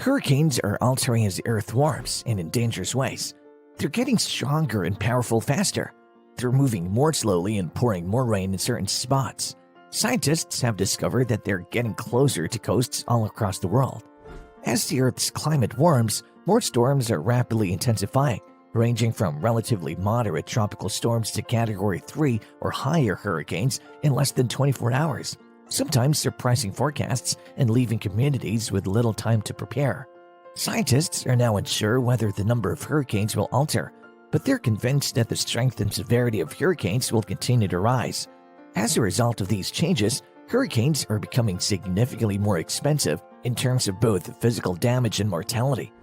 Hurricanes are altering as the Earth warms and in dangerous ways. They're getting stronger and powerful faster. They're moving more slowly and pouring more rain in certain spots. Scientists have discovered that they're getting closer to coasts all across the world. As the Earth's climate warms, more storms are rapidly intensifying, ranging from relatively moderate tropical storms to Category 3 or higher hurricanes in less than 24 hours, sometimes surprising forecasts and leaving communities with little time to prepare. Scientists are now unsure whether the number of hurricanes will alter, but they're convinced that the strength and severity of hurricanes will continue to rise. As a result of these changes, hurricanes are becoming significantly more expensive in terms of both physical damage and mortality.